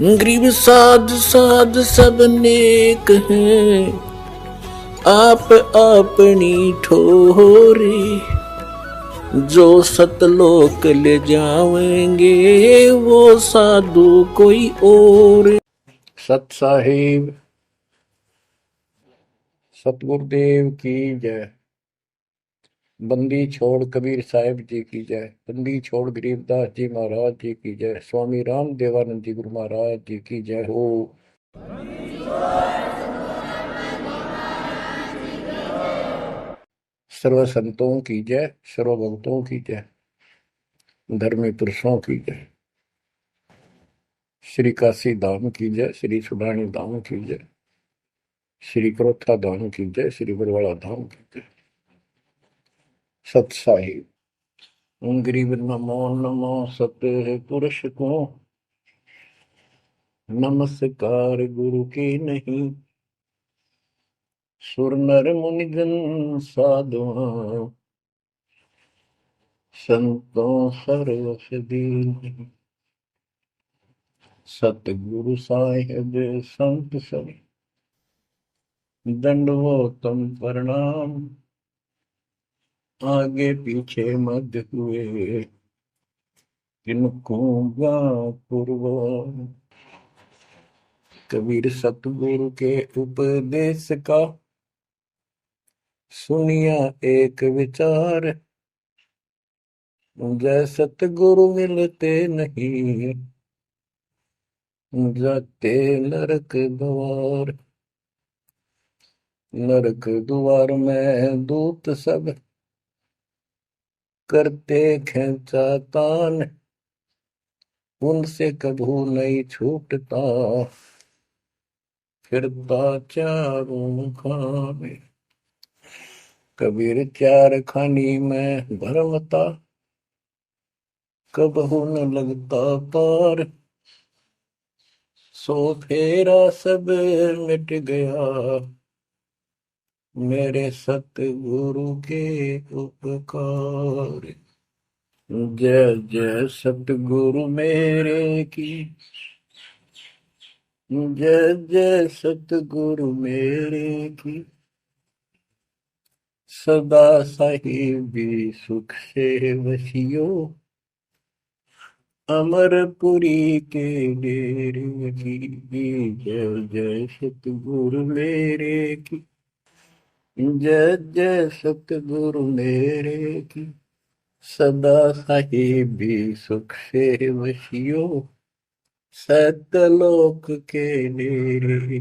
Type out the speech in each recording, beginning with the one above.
गरीब साध साध सब नेक हैं, आप अपनी ठोरी। जो सतलोक ले जाएंगे वो साधु कोई और। सत साहिब सतगुरुदेव की जय। बंदी छोड़ कबीर साहिब जी की जय। बंदी छोड़ गरीबदास जी महाराज जी की जय। स्वामी राम देवानंद जी गुरु महाराज जी की जय हो। सर्व संतों की जय, सर्व भक्तों की जय, धर्मी पुरुषों की जय। श्री काशी धाम की जय, श्री सुडानी धाम की जय, श्री क्रोथा धाम की जय, श्री बरवाड़ा धाम की जय। सत साहिब गरीब नमो नमो सत्य पुरुष को नमस्कार गुरु की नहीं। सुर नर मुनिजन साधुआ संतों सर्वस दीन। सतगुरु साहिब संत सब दंडवतम प्रणाम। आगे पीछे मध्य हुए किनको पूर्व। कबीर सतगुरु के उपदेश का सुनिया एक विचार। जय सतगुरु मिलते नहीं जाते नरक द्वार। नरक द्वार में दूत सब करते खेचा तान। उनसे कभू नहीं छूटता फिरता चारों खाने। कबीर चार खानी में भरमता कबहू न लगता पार। सो फेरा सब मिट गया मेरे सतगुरु के उपकार। जय जय सतगुरु मेरे की जय जय सतगुरु मेरे की। सदा साहिबी सुख से वसियो अमरपुरी के डेरे की। जय जय सतगुरु मेरे की जय जय सतगुरु मेरे की। सदा साहिबी सुख से वसियो सतलोक के डेरे।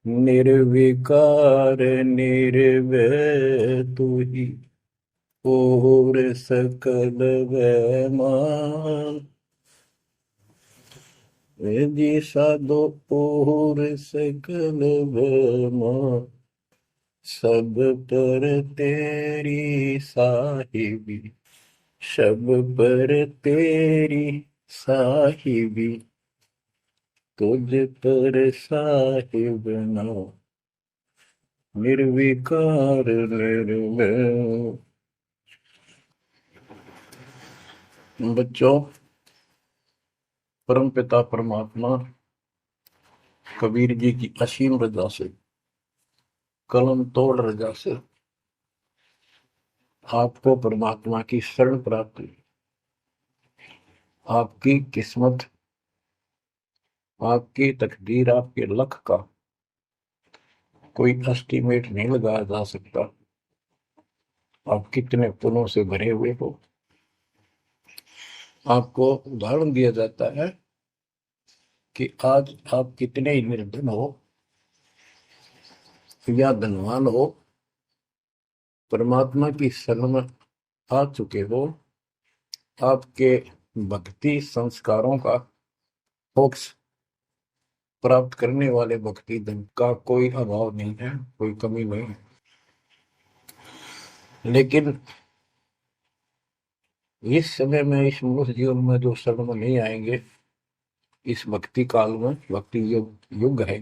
निर्विकार निर्भय तू ही और सकल वैमान। जी साधो और सकल वैमान। सब पर तेरी साहिबी सब पर तेरी साहिबी। तुझ पर साहिब ना निर्विकार निर्भय। बच्चों, परम पिता परमात्मा कबीर जी की असीम रजा से कलम तोड़ रजा से आपको परमात्मा की शरण प्राप्त हुई। आपकी किस्मत, आपकी तकदीर, आपके लक का कोई एस्टीमेट नहीं लगाया जा सकता। आप कितने पुण्यों से भरे हुए हो। आपको उदाहरण दिया जाता है कि आज आप कितने ही निर्धन हो या धनवान हो, परमात्मा की शरण में आ चुके हो। आपके भक्ति संस्कारों का मोक्ष प्राप्त करने वाले भक्ति धन का कोई अभाव नहीं है, कोई कमी नहीं है। लेकिन इस समय में, इस मनुष्य जीवन में जो शरण में नहीं आएंगे, इस भक्ति काल में, भक्ति युग है,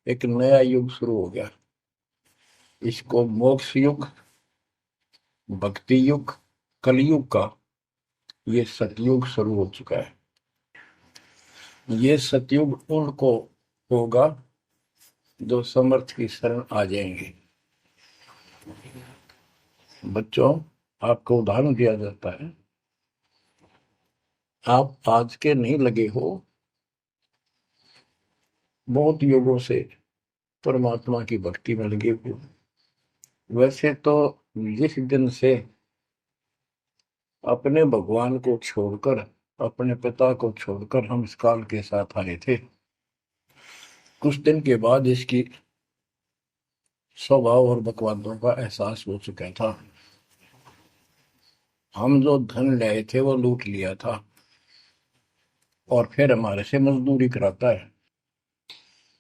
एक नया युग शुरू हो गया। इसको मोक्ष युग, भक्ति युग, कलयुग का ये सतयुग शुरू हो चुका है। ये सतयुग उनको होगा जो समर्थ की शरण आ जाएंगे। बच्चों, आपको उदाहरण दिया जाता है, आप आज के नहीं लगे हो, बहुत युगों से परमात्मा की भक्ति में लगे हुए। वैसे तो जिस दिन से अपने भगवान को छोड़कर, अपने पिता को छोड़कर हम इस काल के साथ आए थे, कुछ दिन के बाद इसकी स्वभाव और बकवादों का एहसास हो चुका था। हम जो धन लाए थे वो लूट लिया था और फिर हमारे से मजदूरी कराता है।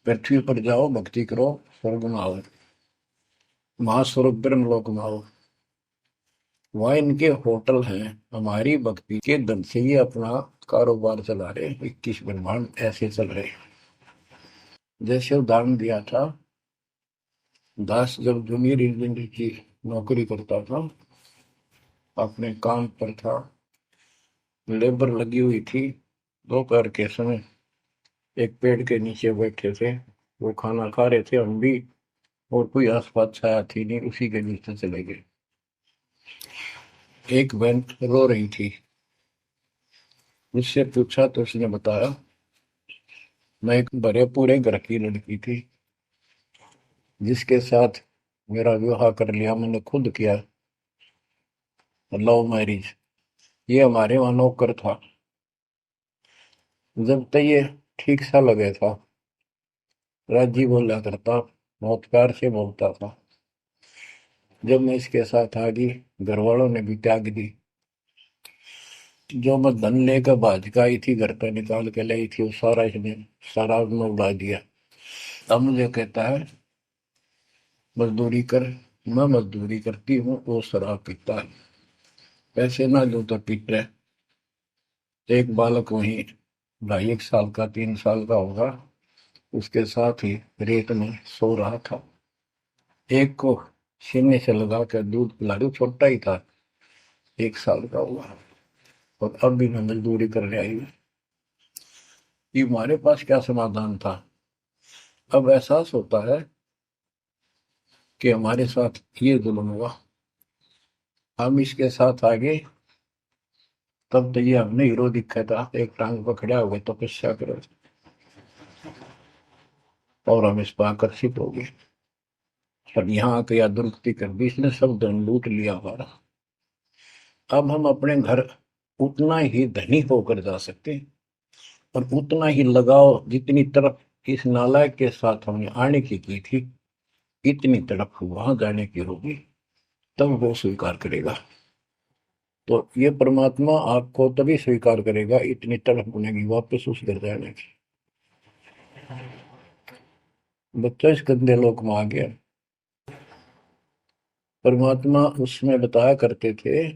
पृथ्वी पर जाओ, भक्ति करो, स्वर्ग में आओ, महास्वर्ग ब्रह्मलोक में आओ। वहाँ इनके होटल हैं, हमारी भक्ति के धन से ये अपना कारोबार चला रहे। 21 ब्रह्मांड ऐसे चल रहे। जैसे उदाहरण दिया था, दास जब जूनियर इंजीनियर की नौकरी करता था, अपने काम पर था, लेबर लगी हुई थी, दोपहर के समय एक पेड़ के नीचे बैठे थे, वो खाना खा रहे थे, हम भी, और कोई आसपास छाया थी नहीं, उसी के नीचे चले गए। एक बहन रो रही थी, मुझसे पूछा तो उसने बताया, मैं एक बड़े पूरे घर की लड़की थी जिसके साथ मेरा विवाह कर लिया, मैंने खुद किया, लव मैरिज। ये हमारे वहां नौकर था। जब तक ये ठीक सा लगे था, राजी बोला करता, बहुत प्यार से बोलता था। जब मैं इसके साथ आ गई, घर वालों ने भी त्याग दी। जो मैं धन लेकर भाज का आई थी, घर पे निकाल के लाई थी, वो सारा इसने सारा में उड़ा दिया। अब मुझे कहता है मजदूरी कर। मैं मजदूरी करती हूँ, वो शराब पीता है, पैसे ना दो तो पीता है। एक बालक वहीं 2.5 साल का, 3 साल का होगा, उसके साथ ही रेत में सो रहा था। एक को सीने से लगा कर दूध पिला रही, छोटा ही था, 1 साल का हुआ, और अब भी मैं मजदूरी करने आई हूँ। ये हमारे पास क्या समाधान था? अब एहसास होता है कि हमारे साथ ये जुल्म हुआ, हम इसके साथ आगे, तब तो ये हमने हीरो दिखा था, एक टांग पकड़ा हुए तपस्या करो, और हम इस पर आकर्षित हो गए। अब यहाँ आके या दुर्गति कर दी, इसने सब धन लूट लिया हमारा। अब हम अपने घर उतना ही धनी होकर जा सकते हैं, और उतना ही लगाव जितनी तरफ इस नालायक के साथ हमने आने की थी, इतनी तरफ वहां जाने की होगी, तब वो स्वीकार करेगा। तो ये परमात्मा आपको तभी स्वीकार करेगा, इतनी तड़प बनेगी वापस उस घर जाने की। बच्चा इस गंदे लोक में आ गया। परमात्मा उसमें बताया करते थे,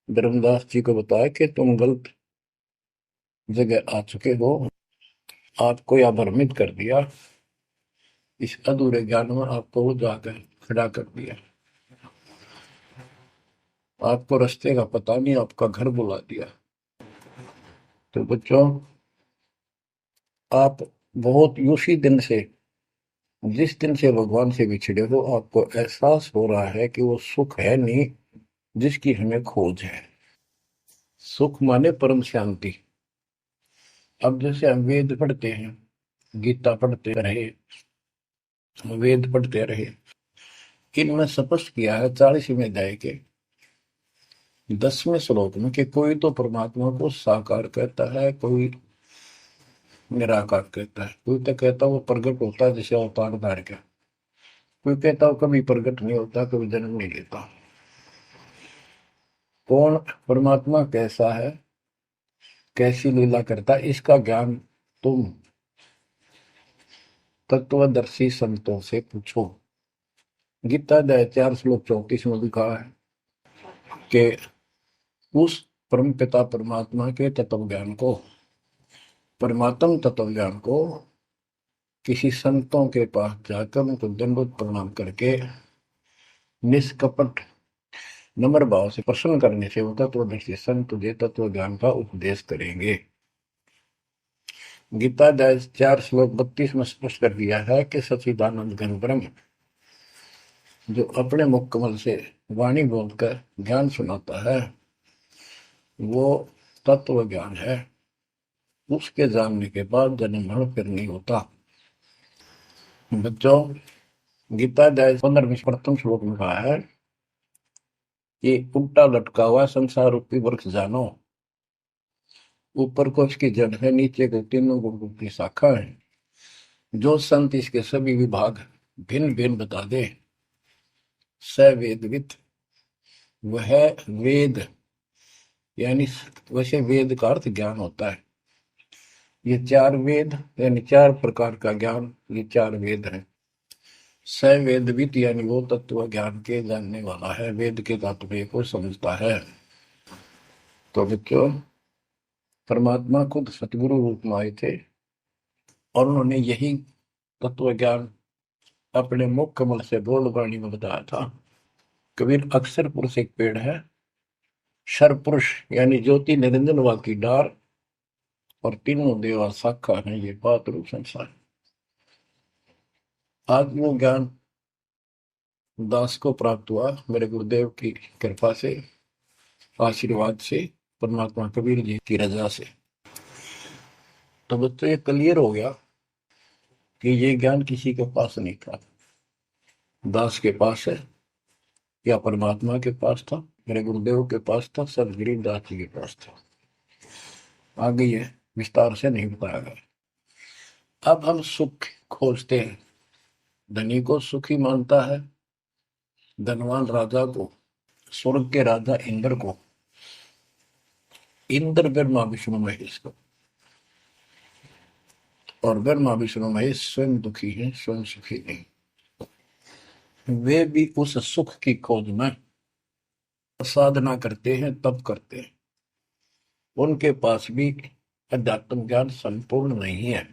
धर्मदास जी को बताया कि तुम गलत जगह आ चुके हो, आपको या भ्रमित कर दिया, इस अधूरे ज्ञान में आपको वो जाकर खड़ा कर दिया, आपको रास्ते का पता नहीं, आपका घर बुला दिया। तो बच्चों, आप बहुत उसी दिन से, जिस दिन से भगवान से बिछड़े हो, आपको एहसास हो रहा है कि वो सुख है नहीं जिसकी हमें खोज है। सुख माने परम शांति। अब जैसे हम वेद पढ़ते हैं, गीता पढ़ते रहे, वेद पढ़ते रहे, इनमें स्पष्ट किया है 40वें अध्याय के 10वें श्लोक में कि कोई तो परमात्मा को साकार कहता है, कोई निराकार कहता है, कोई तो कहता है वो प्रकट होता है जैसे अवतार धार के, कोई कहता है कभी प्रकट नहीं होता, कभी जन्म नहीं लेता। कौन परमात्मा कैसा है, कैसी लीला करता है, इसका ज्ञान तुम तत्वदर्शी संतों से पूछो। गीता अध्याय 4 श्लोक 34 में लिखा है कि उस परम पिता परमात्मा के तत्व ज्ञान को, परमात्म तत्व ज्ञान को किसी संतों के पास जाकर उनको दंडवत प्रणाम करके निष्कपट नम्र भाव से प्रश्न करने से वो तत्वदर्शी संत तुझे तत्व ज्ञान का उपदेश करेंगे। गीता अध्याय 4 श्लोक 32 में स्पष्ट कर दिया है कि सच्चिदानंद घन ब्रह्म जो अपने मुख कमल से वाणी बोलकर ज्ञान सुनाता है वो तत्व ज्ञान है। उसके जानने के बाद जन्म मरण फिर नहीं होता। बच्चों, गीता अध्याय 15 प्रथम श्लोक में कहा है कि उल्टा लटका हुआ संसार रूपी वृक्ष जानो, ऊपर को इसकी जड़ है, नीचे को तीनों गुणों की शाखा है। जो संत इसके सभी विभाग भिन्न भिन्न बता दे स वेदविद, वह वेद यानी वैसे वेद का अर्थ ज्ञान होता है। ये 4 वेद यानी 4 प्रकार का ज्ञान, ये 4 वेद हैं। स वेदविद यानी वो तत्व ज्ञान के जानने वाला है, वेद के तात्पर्य को समझता है। तो बच्चों, परमात्मा खुद सतगुरु रूप में आए थे और उन्होंने यही तत्व ज्ञान अपने मुख कमल से बोल वाणी में बताया था। कबीर अक्षर पुरुष एक पेड़ है, शर पुरुष यानी ज्योति निरंजन वा की डार और तीनों देवा शाखा है, ये बात रूप संसार। आज वो ज्ञान दास को प्राप्त हुआ मेरे गुरुदेव की कृपा से, आशीर्वाद से, परमात्मा कबीर जी की रजा से। तो बच्चों, ये क्लियर हो गया कि ये ज्ञान किसी के पास नहीं था, दास के पास है या परमात्मा के पास था, मेरे गुरुदेव के पास था, सब गरीबदास जी के पास था। आगे ये विस्तार से नहीं बताया गया। अब हम सुख खोजते हैं, धनी को सुखी मानता है, धनवान राजा को, स्वर्ग के राजा इंद्र को, इंद्र ब्रह्मा विष्णु महेश को, और ब्रह्मा विष्णु महेश स्वयं दुखी हैं, स्वयं सुखी नहीं। वे भी उस सुख की खोज में साधना करते हैं, तप करते हैं। उनके पास भी अध्यात्म ज्ञान संपूर्ण नहीं है,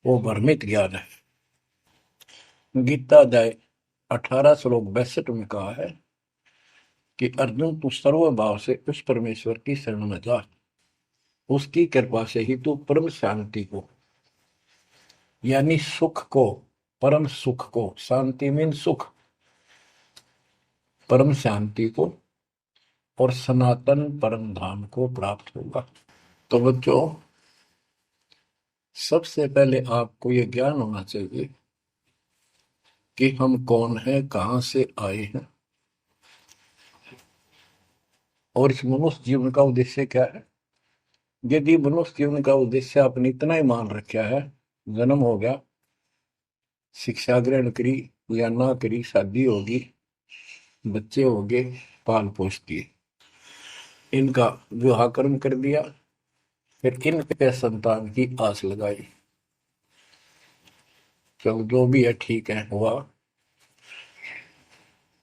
वो भ्रमित ज्ञान है। गीता अध्याय 18 श्लोक 62 में कहा है कि अर्जुन, तू सर्व भाव से उस परमेश्वर की शरण में जा, उसकी कृपा से ही तू परम शांति को यानी सुख को, परम सुख को, शांति मीन सुख, परम शांति को और सनातन परम धाम को प्राप्त होगा। तो बच्चों, सबसे पहले आपको यह ज्ञान होना चाहिए कि हम कौन हैं, कहां से आए हैं और इस मनुष्य जीवन का उद्देश्य क्या है। यदि मनुष्य जीवन का उद्देश्य आपने इतना ही मान रखा है, जन्म हो गया, शिक्षा ग्रहण करी या ना करी, शादी होगी, बच्चे हो गए, पाल पोष दिए, इनका विवाह कर्म कर दिया, फिर इन पे संतान की आस लगाई, तो जो भी है ठीक है, हुआ।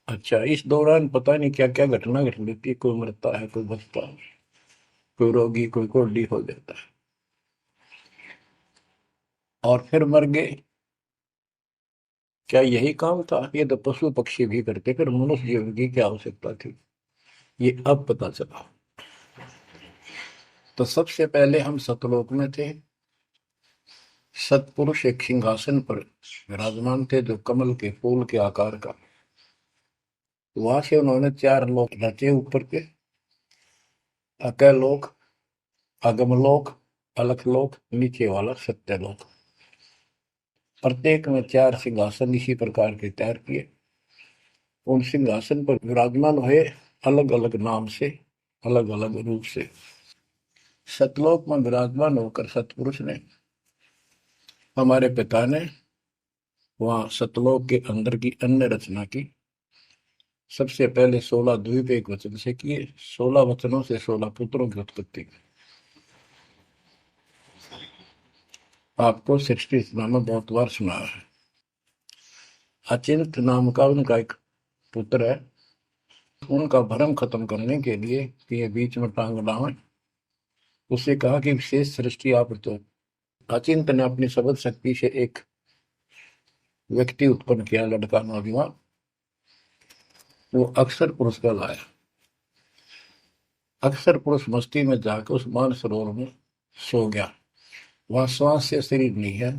अच्छा, इस दौरान पता नहीं क्या क्या घटना घट लेती है, कोई मरता है, कोई बचता है, कोई रोगी, कोई कोल्डी हो जाता है, और फिर मर गए। क्या यही काम था? ये तो पशु पक्षी भी करते, फिर मनुष्य जीवन की क्या आवश्यकता थी, ये अब पता चला। तो सबसे पहले हम सतलोक में थे, सतपुरुष एक सिंहासन पर विराजमान थे जो कमल के फूल के आकार का। वहां से उन्होंने 4 लोक रचे ऊपर के, अकलोक, अगमलोक, अलखलोक, नीचे वाला सत्यलोक। प्रत्येक में 4 सिंहासन इसी प्रकार के तैयार किए। उन सिंहासन पर विराजमान हुए अलग अलग नाम से, अलग अलग रूप से। सतलोक में विराजमान होकर सतपुरुष ने, हमारे पिता ने वहां सतलोक के अंदर की अन्य रचना की। सबसे पहले 16 द्वीप एक वचन से किए, 16 वचनों से 16 पुत्रों की उत्पत्ति की। आपको सृष्टि नाम बहुत बार सुना है। अचिंत नाम का उनका एक पुत्र है, उनका भ्रम खत्म करने के लिए कि ये बीच में टांग लाए, उससे कहा कि विशेष सृष्टि आप तो। अचिंत ने अपनी शब्द शक्ति से एक व्यक्ति उत्पन्न किया, लड़का नौजवान, वो अक्षर पुरुष का लाया। अक्षर पुरुष मस्ती में जाकर उस मान सरोवर में सो गया। वहां श्वास से शरीर नहीं है,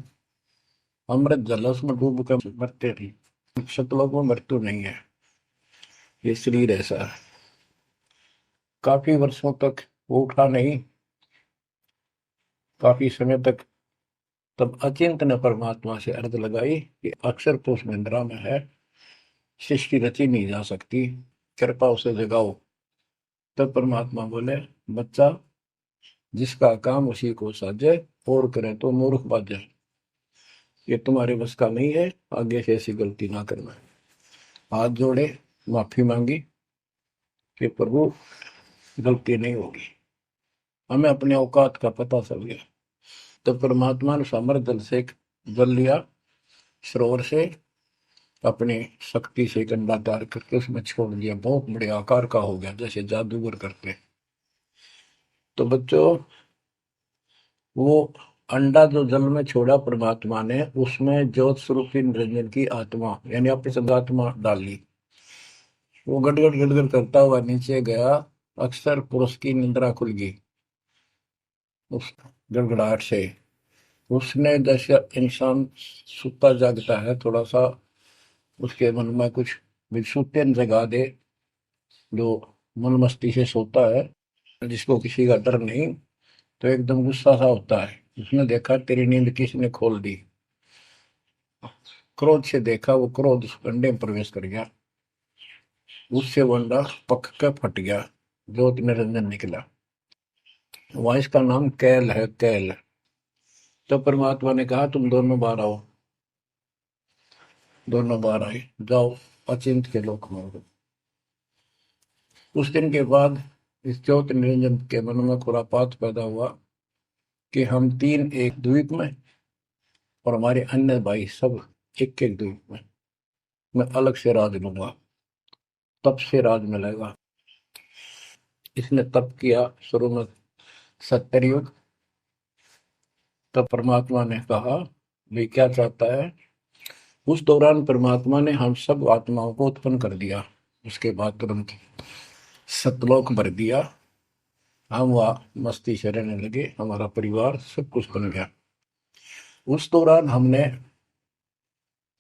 अमृत जल उसमें डूब कर मरते नहीं, सतलोक में मृत्यु नहीं है, ये शरीर ऐसा है। काफी वर्षों तक वो उठा नहीं, काफी समय तक। तब अचिंत ने परमात्मा से अर्ज लगाई कि अक्षर तो उस निंद्रा में है, सृष्टि रची नहीं जा सकती, कृपा उसे जगाओ। तब परमात्मा बोले, बच्चा, जिसका काम उसी को साजे, और करें तो मूर्ख बाजे। ये तुम्हारे बस का नहीं है, आगे से ऐसी गलती ना करना। हाथ जोड़े, माफी मांगी कि प्रभु गलती नहीं होगी, हमें अपने औकात का पता चल गया। तो परमात्मा ने समर जल से जल लिया, सरोवर से, अपनी शक्ति से गंडा तार करके उसमें छोड़ दिया, बहुत बड़े आकार का हो गया, जैसे जादूगर करते। तो बच्चों, वो अंडा जो जल में छोड़ा परमात्मा ने, उसमें ज्योत स्वरूपी निरंजन की आत्मा यानी अपनी सदात्मा डाली। वो गड़गड़ गड़गड़ करता हुआ नीचे गया, अक्सर पुरुष की निंद्रा खुल गई उस गड़गड़ाहट से। उसने, जैसे इंसान सुता जागता है, थोड़ा सा उसके मन में कुछ विक्षुप्तन जगा दे, जो मन मस्ती से सोता है, जिसको किसी का डर नहीं, तो एकदम गुस्सा सा होता है। उसने देखा तेरी नींद किसने खोल दी, क्रोध से देखा, वो क्रोध उस अंडे में प्रवेश कर गया, उससे वो अंडा पक कर फट गया, ज्योति निरंजन निकला। वहां इसका नाम कैल है, कैल। तो परमात्मा ने कहा तुम दोनों बाहर आओ। दोनों बाहर आए, जाओ अचिंत के लोक में हो। उस दिन के बाद इस ज्योति निरंजन के मन में खुरापात पैदा हुआ कि हम तीन एक द्वीप में, और हमारे अन्य भाई सब एक एक द्वीप में, मैं अलग से राज लूंगा, तप से राज मिलेगा। इसने तप किया शुरू में, 70 युग। तब परमात्मा ने कहा, भाई क्या चाहता है। उस दौरान परमात्मा ने हम सब आत्माओं को उत्पन्न कर दिया। उसके बाद तुरंत सतलोक भर दिया, हम वहाँ मस्ती से रहने लगे, हमारा परिवार सब कुछ बन गया। उस दौरान हमने,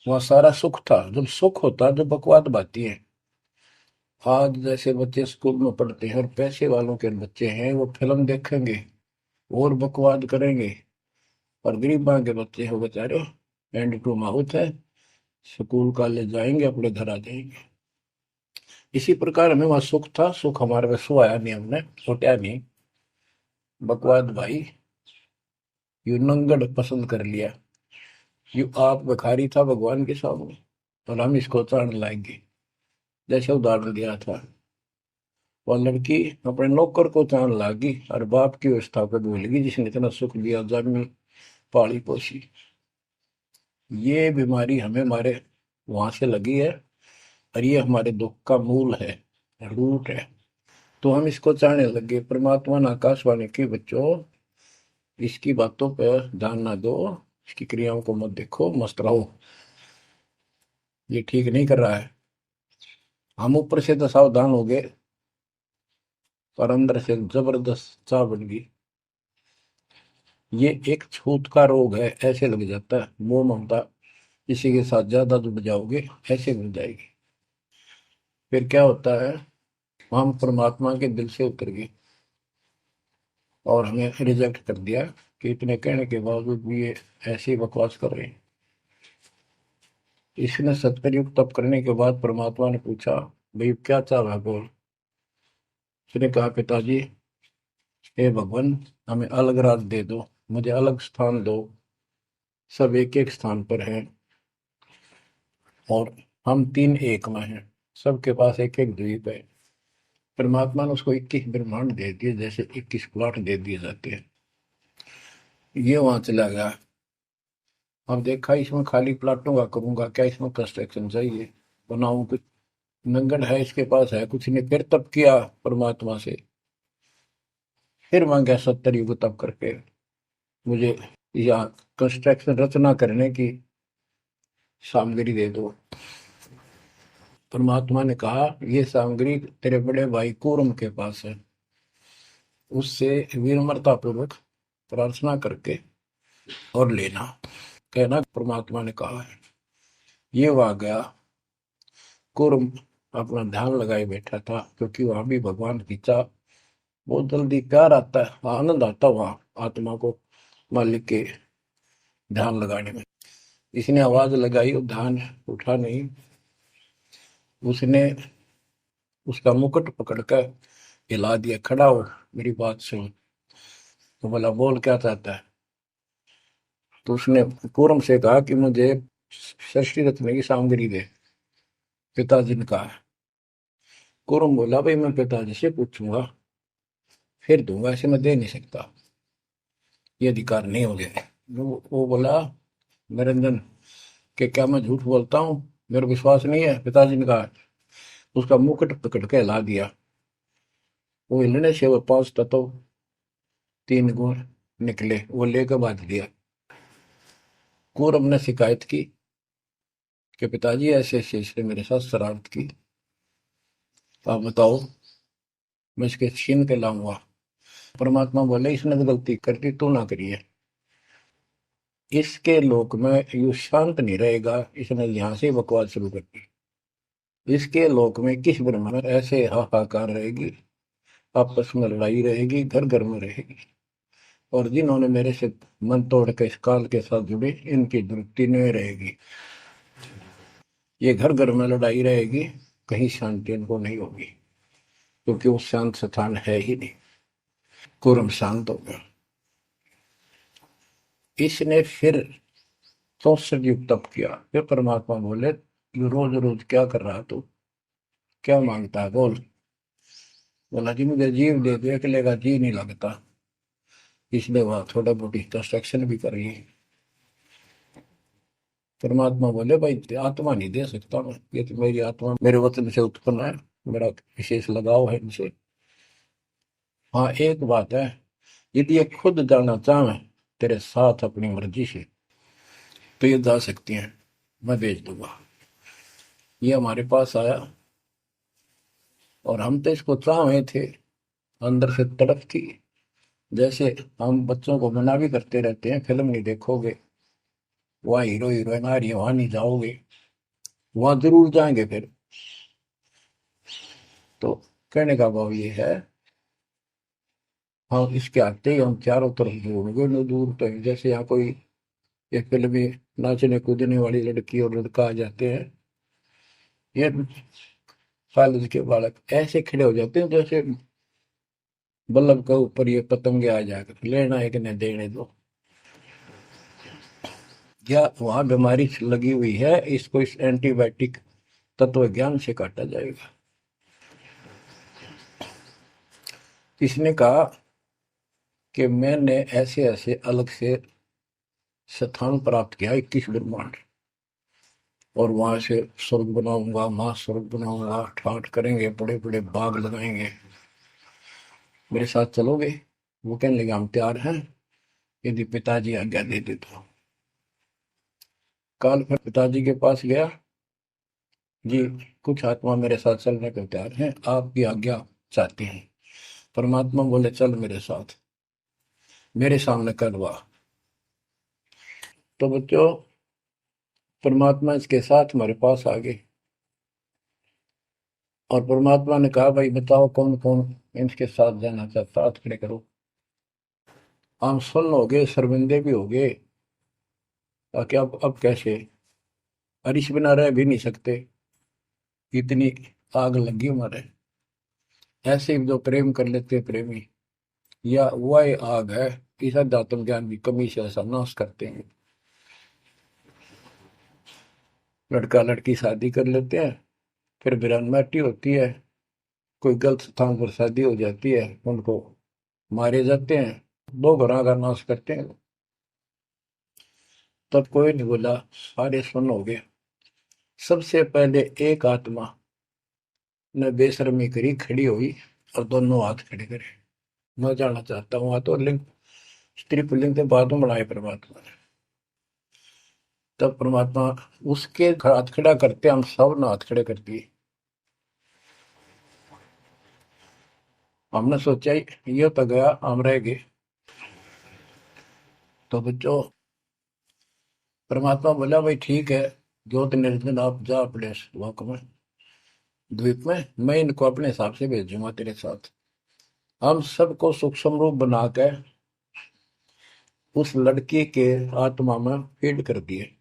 वहाँ सारा सुख था। जब सुख होता है, जब बकवाद बाती है। आज जैसे बच्चे स्कूल में पढ़ते हैं और पैसे वालों के बच्चे हैं, वो फिल्म देखेंगे और बकवाद करेंगे, और गरीबा के बच्चे हो बेचारे एंड टू माउथ है, स्कूल कॉलेज जाएंगे, अपने घर आ जाएंगे। इसी प्रकार हमें वहां सुख था, सुख हमारे में सो आया नहीं, हमने सोचा नहीं। बकवाद भाई, यू नंगड़ पसंद कर लिया, यू आप भिखारी था भगवान के सामने, और हम इसको चाण लाएंगे। जैसे उदाहरण दिया था, वह लड़की अपने नौकर को चाण लागी और बाप की व्यवस्था को भूल गई, जिसने इतना सुख दिया, जन्मी पाली पोसी। ये बीमारी हमें हमारे वहां से लगी है, और ये हमारे दुख का मूल है, रूट है। तो हम इसको चाहने लगे। परमात्मा ने आकाशवाणी की, बच्चों इसकी बातों पर ध्यान ना दो, इसकी क्रियाओं को मत देखो, मस्त रहो, ये ठीक नहीं कर रहा है। हम ऊपर से तो सावधान हो गए, पर अंदर से जबरदस्त चाह बन गई। ये एक छूत का रोग है, ऐसे लग जाता है, मोह ममता किसी के साथ ज्यादा जुड़ जाओगे, ऐसे मिल जाएगी। फिर क्या होता है, हम परमात्मा के दिल से उतर गए, और हमें रिजेक्ट कर दिया कि इतने कहने के बावजूद भी ये ऐसे ही बकवास कर रहे हैं। इसने 70 युग तप करने के बाद परमात्मा ने पूछा, भाई क्या चाह रहा है, बोल। उसने कहा, पिताजी, हे भगवान, हमें अलग राज दे दो, मुझे अलग स्थान दो, सब एक एक स्थान पर हैं, और हम तीन एक में हैं, सबके पास एक एक द्वीप है। परमात्मा ने उसको 21 ब्रह्मांड दे दिए, जैसे 21 प्लॉट दे दिए जाते हैं। ये वहां चला गया। अब देखा, इसमें खाली प्लाटों का करूंगा क्या, इसमें कंस्ट्रक्शन चाहिए, बनाऊं कुछ। नंगन है, इसके पास है कुछ नहीं। फिर तप किया परमात्मा से, फिर मांगा 70 युग तप करके, मुझे यहाँ कंस्ट्रक्शन रचना करने की सामग्री दे दो। परमात्मा ने कहा, ये सामग्री तेरे बड़े भाई कूरम के पास है, उससे विनम्रता पूर्वक प्रार्थना करके और लेना। कहना परमात्मा ने कहा है। ये वहां गया, कुर्म अपना ध्यान लगाए बैठा था, क्योंकि वहां भी भगवान की चाह बहुत जल्दी प्यार आता है, आनंद आता है वहां आत्मा को मालिक के ध्यान लगाने में। इसने आवाज लगाई और ध्यान उठा नहीं। उसने उसका मुकुट पकड़कर हिला दिया, खड़ा हो, मेरी बात सुन। तो बोला, बोल क्या चाहता है? तो उसने पूरम से कहा कि मुझे षष्ठी रत्न की सामग्री दे, पिताजी ने कहा। पूरम बोला, भाई मैं पिताजी से पूछूंगा फिर दूंगा, ऐसे मैं दे नहीं सकता, ये अधिकार नहीं हो गया। वो बोला, निरंजन कि क्या मैं झूठ बोलता हूँ, मेरे विश्वास नहीं है? पिताजी ने कहा। उसका मुकुट पकड़ के हिला दिया। वो हिलने से वो पांच तत्व, तीन गुण निकले, वो लेकर बांध दिया। कौरव ने शिकायत की कि पिताजी ऐसे ऐसे इसने मेरे साथ शरारत की, तो आप बताओ, मैं इसके छीन के लाऊंगा। परमात्मा बोले, इसने तो गलती कर दी, तू ना करिए। इसके लोक में यू शांत नहीं रहेगा, इसने यहां से बकवास शुरू कर दी। इसके लोक में किस ब्रह्म में ऐसे हाहाकार रहेगी, आपस में लड़ाई रहेगी, घर घर में रहेगी। और जिन्होंने मेरे से मन तोड़ के इस काल के साथ जुड़े, इनकी तृप्ति नहीं रहेगी। ये घर घर में लड़ाई रहेगी, कहीं शांति इनको नहीं होगी, क्योंकि वो शांत स्थान है ही नहीं। कुरम शांत हो गया। इसने फिर 64 युग तप किया। फिर परमात्मा बोले, ये रोज रोज क्या कर रहा तू, क्या मांगता है, बोल। बोला, जी मुझे जीव दे दो, अकेले का जी नहीं लगता, इसलिए वहां थोड़ा बहुत कंस्ट्रक्शन भी करिए। परमात्मा बोले, भाई आत्मा नहीं दे सकता मैं, ये तो मेरी आत्मा मेरे वतन से उत्पन्न है, मेरा विशेष लगाव है इनसे। हाँ एक बात है, यदि ये खुद जाना चाहे तेरे साथ अपनी मर्जी से, तो ये जा सकती हैं, मैं भेज दूंगा। ये हमारे पास आया और हम तो इसको चाहे थे, अंदर से तड़प थी। जैसे हम बच्चों को मना भी करते रहते हैं, फिल्म नहीं देखोगे, वहाँ हीरो हीरोइन आ रही है, वहां नहीं जाओगे, वहां जरूर जाएंगे फिर। तो कहने का भाव ये है, हाँ इसके आते ही हम चारों तरफ ढूंढोगे न, दूर तक। जैसे यहाँ कोई एक फिल्म में नाचने कूदने वाली लड़की और लड़का आ जाते हैं, ये कॉलेज के बालक ऐसे खड़े हो जाते हैं जैसे बल्लभ के ऊपर ये पतंगे आ जाकर, लेना एक ने देने दो। या वहां बीमारी लगी हुई है, इसको इस एंटीबायोटिक तत्व ज्ञान से काटा जाएगा। इसने कहा कि मैंने ऐसे ऐसे अलग से स्थान प्राप्त किया, 21 ब्रह्मांड, और वहां से स्वर्ग बनाऊंगा, महास्वर्ग बनाऊंगा, ठाठ करेंगे, बड़े बड़े बाग लगाएंगे, मेरे साथ चलोगे? वो कहने लगे, हम तैयार हैं, यदि पिताजी आज्ञा दे दे तो। काल फिर पिताजी के पास गया, जी कुछ आत्मा मेरे साथ चलने को तैयार हैं, आपकी आज्ञा चाहती हैं। परमात्मा बोले, चल मेरे साथ, मेरे सामने करवा। तो बच्चों, परमात्मा इसके साथ हमारे पास आ गए, और परमात्मा ने कहा, भाई बताओ कौन कौन इनके साथ जाना चाहता, हाथ खड़े करो। हम सुन हो गए, शर्मिंदे भी हो गए, ताकि अब कैसे, अरिश बिना रह भी नहीं सकते, इतनी आग लगी हमारे। ऐसे जो प्रेम कर लेते हैं प्रेमी, या वह आग है इस अध्यात्म ज्ञान की कमी से ऐसा नाश करते हैं। लड़का लड़की शादी कर लेते हैं, फिर वीरानमाटी होती है, कोई गलत स्थान पर शादी हो जाती है, उनको मारे जाते हैं, दो घरों का नाश करते हैं। तब कोई नहीं बोला, सारे सुन हो गए। सबसे पहले एक आत्मा ने बेशर्मी करी, खड़ी हुई और दोनों हाथ खड़े करे, मैं जाना चाहता हूँ। तो लिंग, स्त्री पुल्लिंग के बाद में बढ़ाए परमात्मा ने। तब परमात्मा उसके हाथ खड़ा करते, हम सब ने हाथ खड़े कर दिए। हमने सोचा ये तो गया, हम रह गए। तो बच्चों, परमात्मा बोला भाई ठीक है, ज्योत निरंजन आप जा अपने लोक में, द्वीप में, मैं इनको अपने हिसाब से भेजूंगा तेरे साथ। हम सबको सूक्ष्म रूप बना के उस लड़की के आत्मा में फीड कर दिए।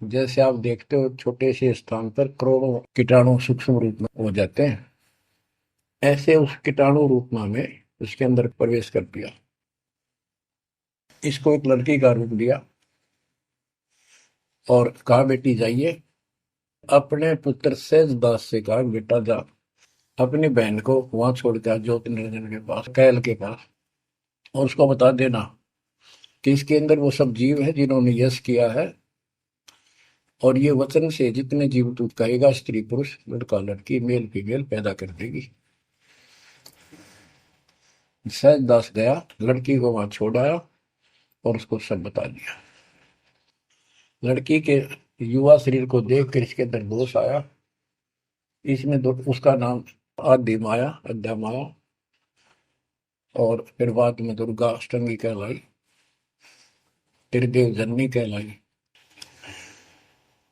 जैसे आप देखते हो छोटे से स्थान पर करोड़ों कीटाणु सूक्ष्म रूप में हो जाते हैं, ऐसे उस कीटाणु रूप में हमें उसके अंदर प्रवेश कर दिया। इसको एक लड़की का रूप दिया और कहा बेटी जाइए, अपने पुत्र सहज दास से कहा बेटा जा अपनी बहन को वहां छोड़ के आ ज्योति निरंजन के पास, कैल के पास, और उसको बता देना कि इसके अंदर वो सब जीव है जिन्होंने यश किया है, और ये वचन से जितने जीव तू कहेगा, स्त्री पुरुष लड़का लड़की मेल फीमेल पैदा कर देगी। सहज दास गया, लड़की को वहां छोड़ आया और उसको सब बता दिया। लड़की के युवा शरीर को देख कर इसके अंदर दोष आया। इसने उसका नाम आदि माया, अद्या माया, और फिर बाद में दुर्गा अष्टंगी कहलाई, त्रिदेव जननी कहलाई।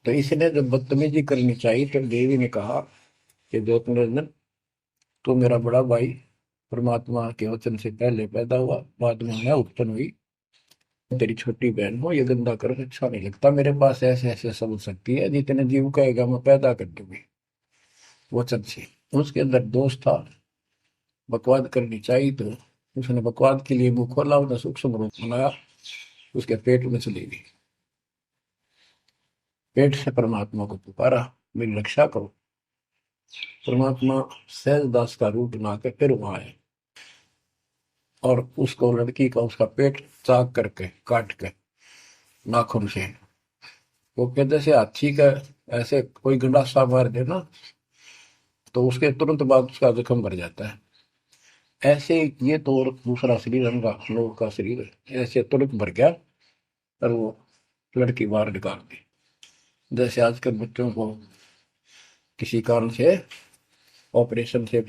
तो इसने जब बदतमीजी करनी चाहिए तो देवी ने कहा कि ज्योति निरंजन तू मेरा बड़ा भाई परमात्मा के वचन से पहले पैदा हुआ, बाद में मैं उत्पन्न हुई, तेरी छोटी बहन हो, ये गंदा कर अच्छा नहीं लगता। मेरे पास ऐसे ऐसे सब शक्ति है, जितने जीव कहेगा मैं पैदा कर दूंगी वचन से। उसके अंदर दोष था, बकवाद करनी चाहिए तो उसने बकवाद के लिए मुंह खोला, उसने सूक्ष्म रूप बनाया, उसके पेट में चली गई। पेट से परमात्मा को पुकारा मेरी रक्षा करो। परमात्मा सहज दास का रूप बना के फिर वहां आए और उसको लड़की का उसका पेट चाक करके काट के नाखून से, वो कहते से हाथी का ऐसे कोई गंडासा मार दे ना तो उसके तुरंत बाद उसका जख्म भर जाता है। ऐसे ये तो और दूसरा शरीर रंगा लोगों का शरीर है, ऐसे तुरंत भर गया और वो लड़की बाहर निकाल दी। जैसे आजकल बच्चों को किसी कारण से ऑपरेशन से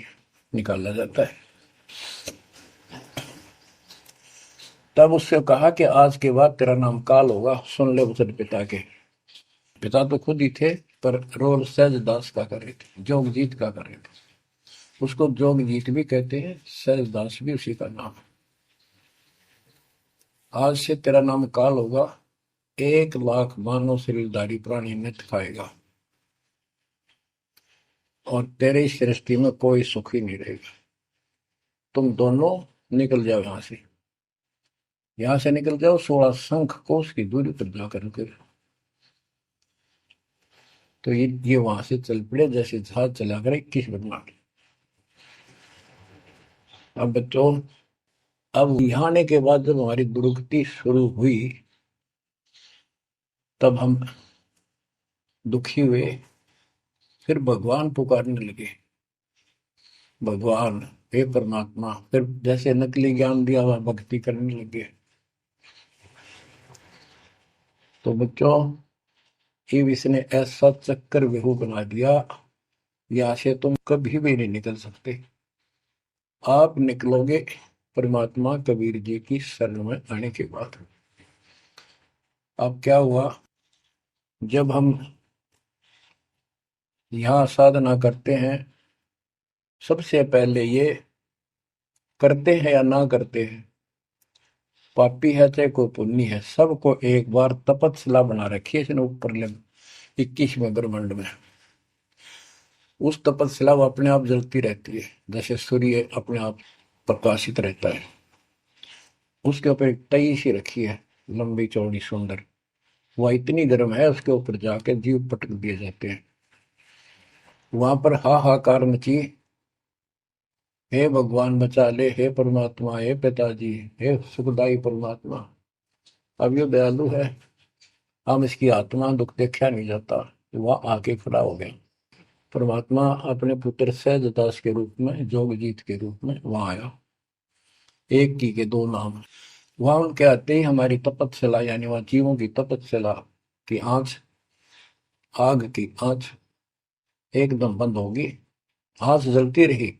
निकाला जाता है। तब उससे कहा कि आज के बाद तेरा नाम काल होगा, सुन ले वचन पिता के। पिता तो खुद ही थे पर रोल सहज दास का कर रहे थे, जोगजीत का कर रहे थे। उसको जोगजीत भी कहते हैं, सहज दास भी उसी का नाम है। आज से तेरा नाम काल होगा, 1,00,000 मानव शरीरधारी प्राणी नित खाएगा और तेरे इस सृष्टि में कोई सुख ही नहीं रहेगा। तुम दोनों निकल जाओ यहां से निकल जाओ, 16 शंख कोस की दूरी पर जाकर के। तो ये वहां से चल पड़े जैसे जहाज चला कर 21 बदमाश। अब बच्चों, अब यहाँ आने के बाद जब हमारी दुर्गति शुरू हुई तब हम दुखी हुए, फिर भगवान पुकारने लगे, भगवान हे परमात्मा। फिर जैसे नकली ज्ञान दिया हुआ भक्ति करने लगे। तो बच्चों, ये इसने ऐसा चक्कर व्यू बना दिया, यहाँ से तुम कभी भी नहीं निकल सकते। आप निकलोगे परमात्मा कबीर जी की शरण में आने के बाद। अब क्या हुआ, जब हम यहाँ साधना करते हैं, सबसे पहले ये करते हैं या ना करते हैं, पापी है चाहे कोई पुण्य है, सबको एक बार तपस्या बना रखी है इसने ऊपर 21वें ब्रह्मांड में। उस तपस्या वो अपने आप जलती रहती है, जैसे सूर्य अपने आप प्रकाशित रहता है। उसके ऊपर एक तई सी रखी है, लंबी चौड़ी सुंदर, वह इतनी गर्म है उसके ऊपर जाके जीव पटक दिए जाते हैं। वहां पर हाहाकार मची, हे भगवान बचा ले, हे परमात्मा, हे पिताजी, हे सुखदाई परमात्मा। अब ये दयालु है, हम इसकी आत्मा दुख देखा नहीं जाता। वह आके खड़ा हो गया। परमात्मा अपने पुत्र सहजदास के रूप में, जोगजीत के रूप में वहां आया। एक की के दो नाम। वहां उनके आते ही हमारी तपस्या, यानी वहां जीवों की तपस्या की आंच, आग की आंच एकदम बंद होगी। आंच जलती रही,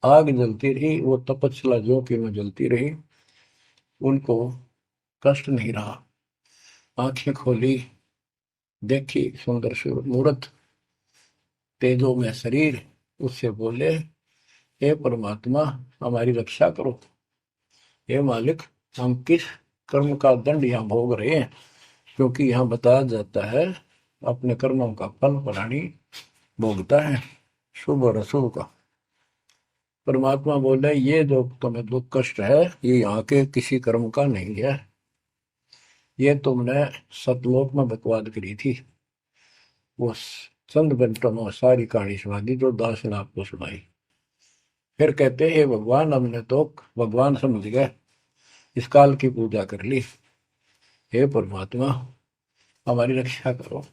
आग जलती रही, वो तपस्या जो कि में जलती रही, उनको कष्ट नहीं रहा। आंखें खोली, देखी सुंदर मूर्त, तेजो में शरीर, उससे बोले, हे परमात्मा, हमारी रक्षा करो। हे मालिक, हम किस कर्म का दंड यहाँ भोग रहे हैं? क्योंकि यहाँ बताया जाता है अपने कर्मों का फल प्राणी भोगता है, शुभ और अशुभ का। परमात्मा बोले, ये जो तुम्हें दुख कष्ट है, ये यहाँ के किसी कर्म का नहीं है। ये तुमने सतलोक में बकवाद करी थी। वो चंद मिनटों में सारी कहानी सुना दी जो दास ने आपको सुनाई। फिर कहते हैं, हे भगवान, हमने तो भगवान समझ गए, इस काल की पूजा कर ली। हे परमात्मा, हमारी रक्षा करो।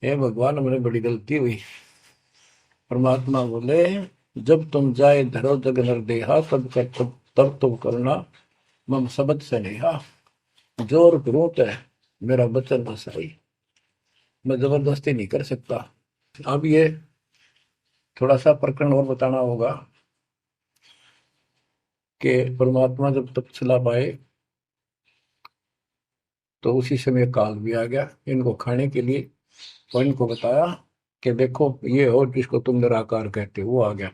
हे भगवान, हमने बड़ी गलती हुई। परमात्मा बोले, जब तुम जाए धरो जग नर देहा, तब तुम करना मम सबद से नेहा। जोर करूं है मेरा बचन बसाई, मैं जबरदस्ती नहीं कर सकता। अब ये थोड़ा सा प्रकरण और बताना होगा कि परमात्मा जब तपस्या पाए तो उसी समय काल भी आ गया इनको खाने के लिए। और इनको बताया कि देखो, ये हो जिसको तुम निराकार कहते हो, वो आ गया,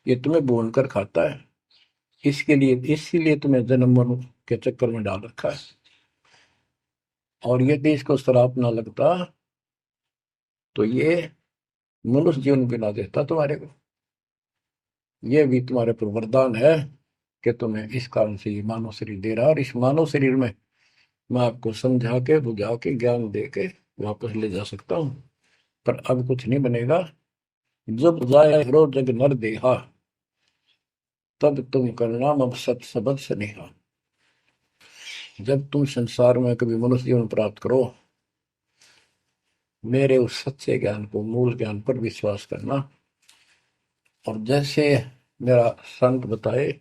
ये तुम्हें भून कर खाता है, इसके लिए इसीलिए तुम्हें जन्म मरण के चक्कर में डाल रखा है। और यदि इसको श्राप ना लगता तो ये मनुष्य जीवन भी ना देता तुम्हारे को। ये भी तुम्हारे पर वरदान है कि तुम्हें इस कारण से ये मानव शरीर दे रहा है, और इस मानव शरीर में मैं आपको समझा के बुझा के ज्ञान दे के वापस ले जा सकता हूँ। पर अब कुछ नहीं बनेगा। जब जाए रो जग नर देहा, तब तुम करना मम सत सबद स्नेहा। जब तुम संसार में कभी मनुष्य जीवन प्राप्त करो, मेरे उस सच्चे ज्ञान को, मूल ज्ञान पर विश्वास करना, और जैसे मेरा संत बताए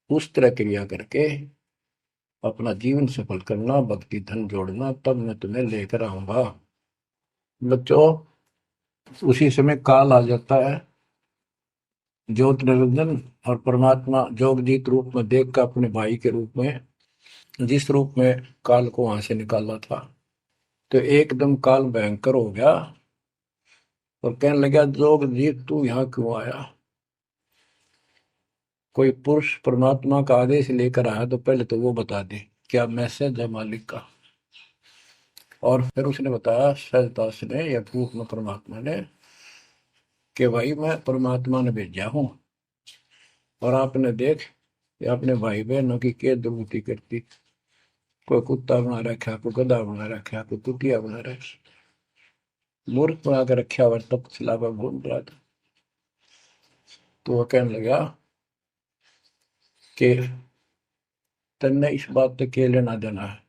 उस तरह क्रिया करके अपना जीवन सफल करना, भक्ति धन जोड़ना, तब मैं तुम्हें लेकर आऊंगा। बच्चों, उसी समय काल आ जाता है, ज्योत निरंजन और परमात्मा जोगजीत रूप में देख कर अपने भाई के रूप में, जिस रूप में काल को वहां से निकाला था, तो एकदम काल भयंकर हो गया और कहने लगा, जोगजीत तू यहाँ क्यों आया? कोई पुरुष परमात्मा का आदेश लेकर आया तो पहले तो वो बता दे क्या मैसेज है मालिक का। और फिर उसने बताया, सहजदास ने या रूप में परमात्मा ने, कि भाई मैं परमात्मा ने भेजा हूं, और आपने देख कि अपने भाई बहनों की क्या दुर्गति करती। कोई कुत्ता बना रखा, कोई गधा बना रखा, कोई कुतिया बना रखा, मूर्ख बना कर रखा हुआ, तब सिलावा घूम रहा था। तो वो कहने लगा कि तन्ने इस बात से क्या लेना देना है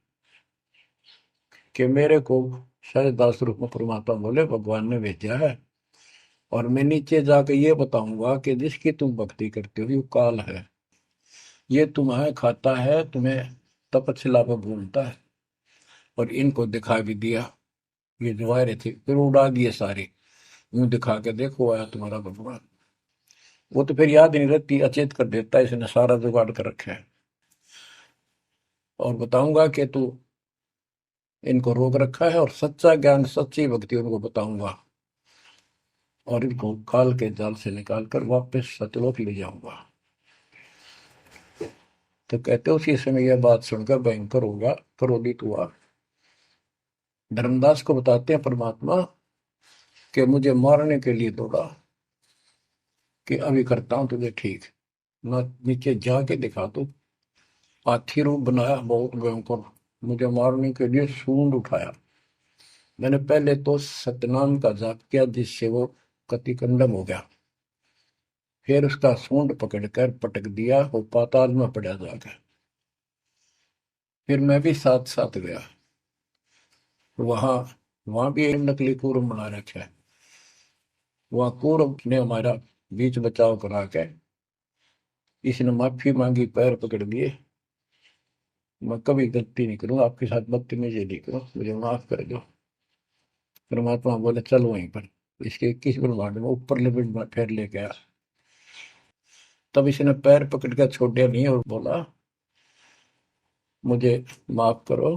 कि मेरे को सहजदास रूप में परमात्मा बोले भगवान ने भेजा है, और मैं नीचे जाकर ये बताऊंगा कि जिसकी तुम भक्ति करते हो ये काल है, ये तुम्हें खाता है, तुम्हें तपस्या पर भूलता है। और इनको दिखा भी दिया, ये जो आ रहे थे फिर उड़ा दिए सारे, यूं दिखा के, देखो आया तुम्हारा भगवान। वो तो फिर याद नहीं रहती, अचेत कर देता है, इसने सारा जुगाड़ कर रखा है। और बताऊंगा कि तू इनको रोक रखा है, और सच्चा ज्ञान सच्ची भक्ति उनको बताऊंगा, और इनको काल के जाल से निकाल कर वापस सतलोक ले जाऊंगा। तो कहते उसी समय यह बात सुनकर भयंकर होगा, क्रोधित हुआ। धर्मदास को बताते हैं परमात्मा कि मुझे मारने के लिए दौड़ा, कि अभी करता हूं तुझे ठीक, ना नीचे जाके दिखा दो। हाथी रूप बनाया बहुत भयंकर, मुझे मारने के लिए सूंड उठाया। मैंने पहले तो सतनाम का जाप किया जिससे वो कति कंडम हो गया, फिर उसका सूंड पकड़कर पटक दिया, वो पाताल में पड़ा जाकर। फिर मैं भी साथ साथ गया, वहां वहां भी एक नकली कूर्म बना रखा है। वहां कूर्म ने हमारा बीच बचाव करा के, इसने माफी मांगी, पैर पकड़ लिए, मैं कभी गलती नहीं करूँ, आपके साथ बदतमीजी नहीं करूँ, मुझे माफ कर दो। परमात्मा बोले चल वहीं पर, इसके 21 ब्रह्मांड में ऊपर लिमिट में फिर लेके आया। तब इसने पैर पकड़ कर छोड़ दिया नहीं और बोला, मुझे माफ करो,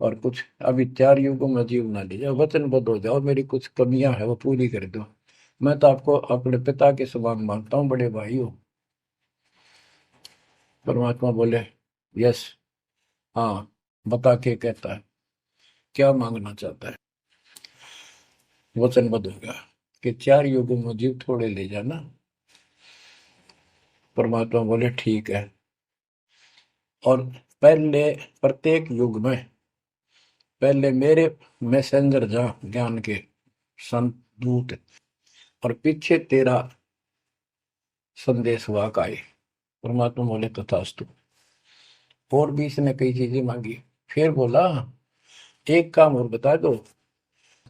और कुछ अभी 4 युगों में जीव ना लीजिए, वचनबद्ध हो जाओ, मेरी कुछ कमियां है वो पूरी कर दो। मैं तो आपको अपने पिता के समान मानता हूँ, बड़े भाई हो। परमात्मा बोले यस, हाँ, बता के कहता है क्या मांगना चाहता है। वचनबद्ध हो गया कि 4 युगों में जीव थोड़े ले जाना। परमात्मा बोले ठीक है। और पहले प्रत्येक युग में पहले मेरे मैसेंजर जा ज्ञान के संत दूत, और पीछे तेरा संदेश वाहक आए। परमात्मा बोले तथास्तु। और भी इसने कई चीजें मांगी। फिर बोला एक काम और बता दो,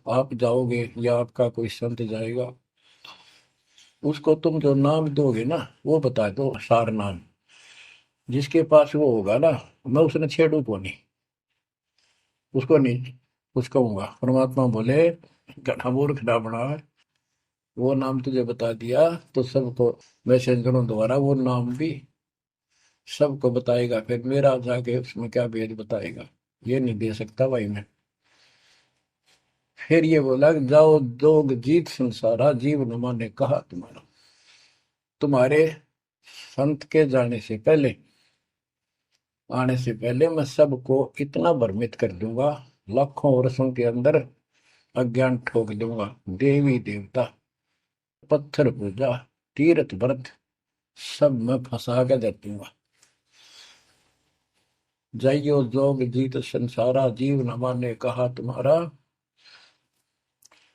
आप जाओगे या आपका कोई संत जाएगा, उसको तुम जो नाम दोगे ना वो बता दो, सार नाम। जिसके पास वो होगा ना, मैं उसने छेड़ू को नहीं, उसको नहीं कुछ कहूंगा। परमात्मा बोले गधा मूर्ख ना बना, वो नाम तुझे बता दिया तो सबको मैसेंजरों द्वारा वो नाम भी सबको बताएगा, फिर मेरा जाके उसमें क्या भेद बताएगा, ये नहीं दे सकता भाई मैं। फिर ये बोला कि जाओ जोग जीत संसारा, जीव न माने कहा तुम्हारा। तुम्हारे संत के जाने से पहले, आने से पहले मैं सबको इतना भ्रमित कर दूंगा, लाखों वर्षों के अंदर अज्ञान ठोक दूंगा। देवी देवता, पत्थर पूजा, तीर्थ व्रत सब मैं फंसा के दे दूंगा। जाइयो जोग जीत संसारा, जीव न माने कहा तुम्हारा।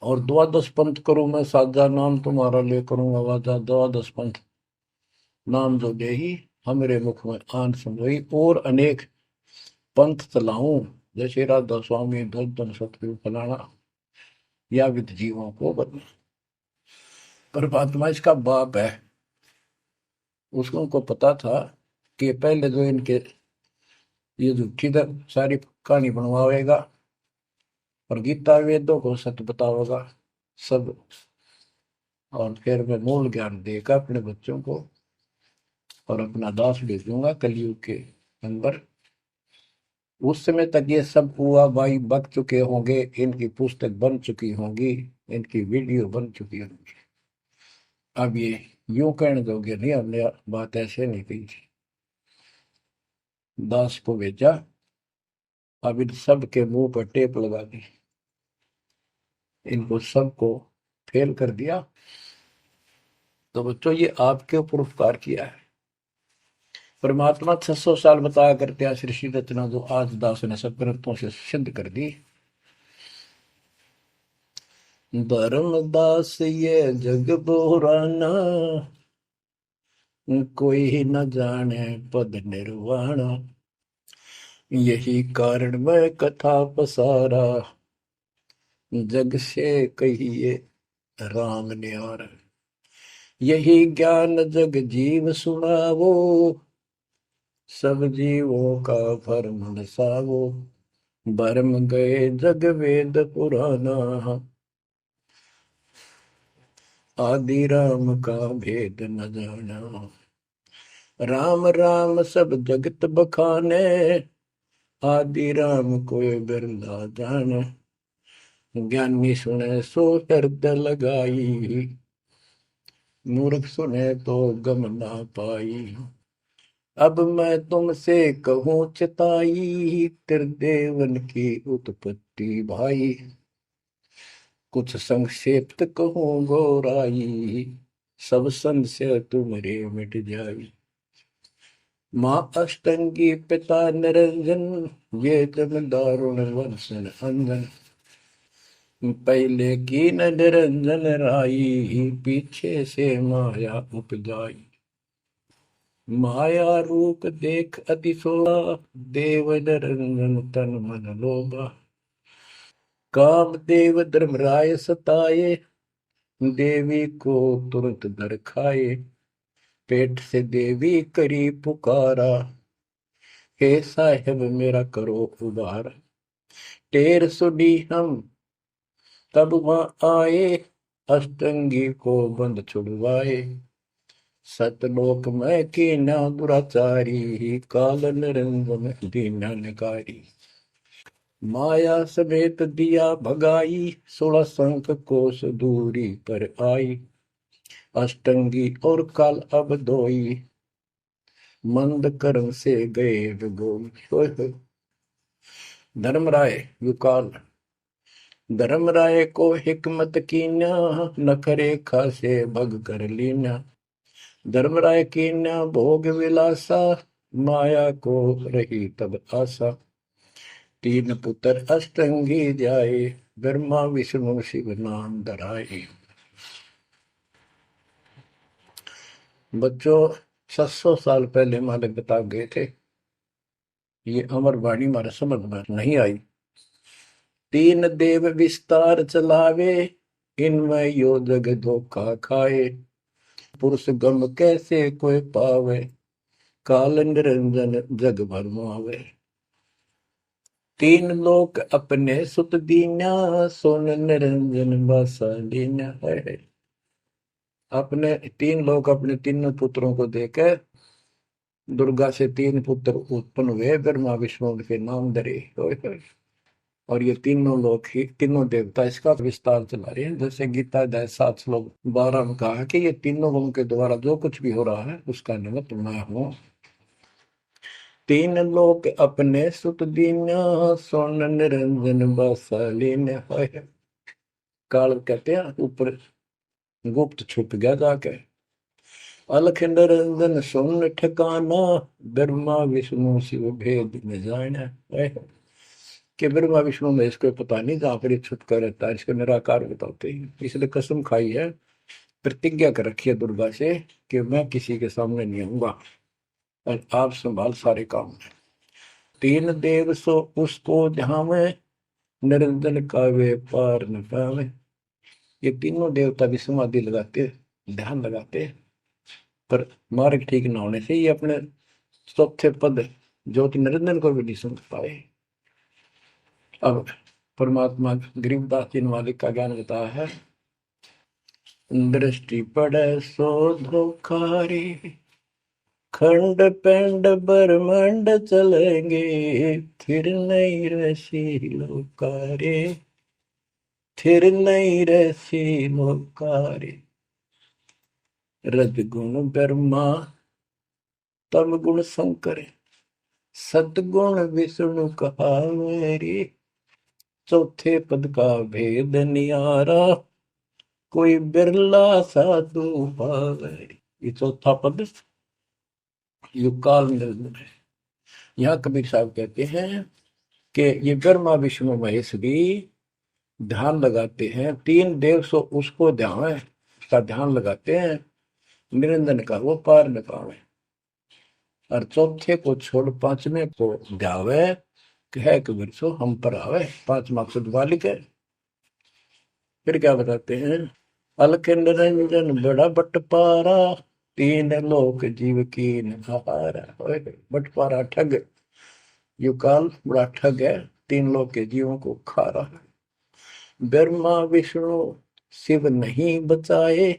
और द्वादश पंथ करूं मैं साजा, नाम तुम्हारा ले करूं आवाजा। द्वादश पंथ नाम जो दे ही हमरे मुख में आन समोई, और अनेक पंथ चलाऊं, जैसे राधा स्वामी धन सतगुरु फलाना, या विद जीवों को बदले। परमात्मा इसका बाप है, उसको को पता था कि पहले जो इनके ये झूठी सारी कहानी बनवाएगा और गीता वेदों को सत्य बताओगा सब, और फिर मैं मूल ज्ञान देगा अपने बच्चों को, और अपना दास भेजूंगा कलयुग के अंदर। उस समय तक ये सब हुआ भाई बक चुके होंगे, इनकी पुस्तक बन चुकी होंगी, इनकी वीडियो बन चुकी होंगी। अब ये यूं कहने दोगे नहीं, हमने बात ऐसे नहीं कही थी। दास को भेजा, अब इन सब के मुंह पर टेप लगा दी, इनको सबको फेल कर दिया। तो बच्चों ये आपके ऊपर उपकार किया है। परमात्मा 600 साल बताया करते हैं सृष्टि रचना, जो आज दास ने सब ग्रंथों से सिद्ध कर दी। धर्मदास ये जग बोराना, कोई न जाने पद निर्वाणा। यही कारण मैं कथा पसारा, जग से कहिए राम न्यारा। यही ज्ञान जग जीव सुनावो, सब जीवों का भरम नसावो। भरम गए जग वेद पुराना, आदि राम का भेद न जाना। राम राम सब जगत बखाने, आदि राम कोई बिरला जाने। ज्ञानी सुने सो हृदय लगाई, मूर्ख सुने तो गम ना पाई। अब मैं तुमसे कहूँ चिताई, त्रिदेवन की उत्पत्ति भाई। कुछ संक्षेप्त कहूँ गौराई, सब संशय तुमरे मिट जाई। माँ अष्टंगी पिता निरंजन, ये जम दारुण वर्षन अंजन। पहले की न निरंजन राई, पीछे से माया उपजाई। माया रूप देख अतिशोभा, देव निरंजन तन मन लोभा। काम देव धर्मराय सताए, देवी को तुरंत नर खाए। पेट से देवी करी पुकारा, हे साहेब मेरा करो उबार। टेर सुनी हम तब वहां आए, अष्टंगी को बंद छुड़वाए। सतलोक में कीना दुराचारी, काल निरंजन दीना निकारी। माया समेत दिया भगाई, 16 संख कोस दूरी पर आई। अष्टंगी और काल अब धोई, मंद कर्म से गए विगोई। धर्मराय युकाल, धर्मराय को हिकमत कीन्या, नखरे खासे भग कर लीन्या। धर्मराय कीन्या भोग विलासा, माया को रही तब आशा। तीन पुत्र अष्टंगी जाए, ब्रह्मा विष्णु शिव नाम धराए। बच्चों 700 साल पहले हमारे बता गए थे, ये अमर वाणी हमारे समझ में नहीं आई। तीन देव विस्तार चलावे, इनमें यो जग धोखा खाए। पुरुष गम कैसे कोई पावे, काल निरंजन जग भरमावे। तीन लोक अपने सुत दीन्या, सोन निरंजन बसा लीन्या है। अपने तीन लोग अपने तीनों पुत्रों को देकर दुर्गा से तीन पुत्र उत्पन्न हुए, ब्रह्मा विष्णु के नाम धरे। और ये तीनों लोग ही तीनों देवता इसका विस्तार चला रहे हैं। जैसे गीता अध्याय 7 श्लोक 12 में कहा कि ये तीनों गुण के द्वारा जो कुछ भी हो रहा है उसका निमित्त मैं हूं। तीन लोक अपने सुत दीन्या, सोन निरंजन बसालीन। काल कहते हैं ऊपर गुप्त छुप गया जाके। अलख निरंजन सुन ठिकाना, ब्रह्मा विष्णु शिव भेद न जाना। कि ब्रह्मा विष्णु में इसको पता नहीं, जहां पर छुप कर रहता है इसको निराकार बताते हैं। इसलिए कसम खाई है, प्रतिज्ञा कर रखी है दुर्गा से कि मैं किसी के सामने नहीं आऊंगा और आप संभाल सारे काम। तीन देव सो उसको ध्यावे, निरंजन का वे पार न पावे। ये तीनों देवता भी समाधि लगाते, ध्यान लगाते, पर मार्ग ठीक न होने से ये अपने चौथे पद ज्योति निरंजन को भी नहीं समझ पाए। अब परमात्मा गरीबदास जी मालिक का ज्ञान बताया है। दृष्टि पड़े सो धोखारी, खंड पेंड ब्रह्मांड चलेंगे, फिर नहीं रसी लोकारे, फिर नहीं रसी लोकारे। रजगुण ब्रह्मा, तम गुण शंकर, सतगुण विष्णु कहावेरी। चौथे पद का भेद नियारा, कोई बिरला साधु पावेरी। ये चौथा पद युगकाल निर्णय है। यहाँ कबीर साहब कहते हैं कि ये ब्रह्मा विष्णु महेश भी ध्यान लगाते हैं। तीन देव सो उसको ध्यान है, उसका ध्यान लगाते हैं, निरंजन का वो पार न पावे। और चौथे को छोड़ पांचवें को ध्यावे, कह कबीर सो हम पर आवे। पांच मकसद वालिक है। फिर क्या बताते हैं, अलख निरंजन बड़ा बटपारा, तीन लोक जीव की नहारा। बटपारा ठग, युकाल बड़ा ठग है, तीन लोक के जीवों को खा रहा है। ब्रह्मा विष्णु शिव नहीं बचाए,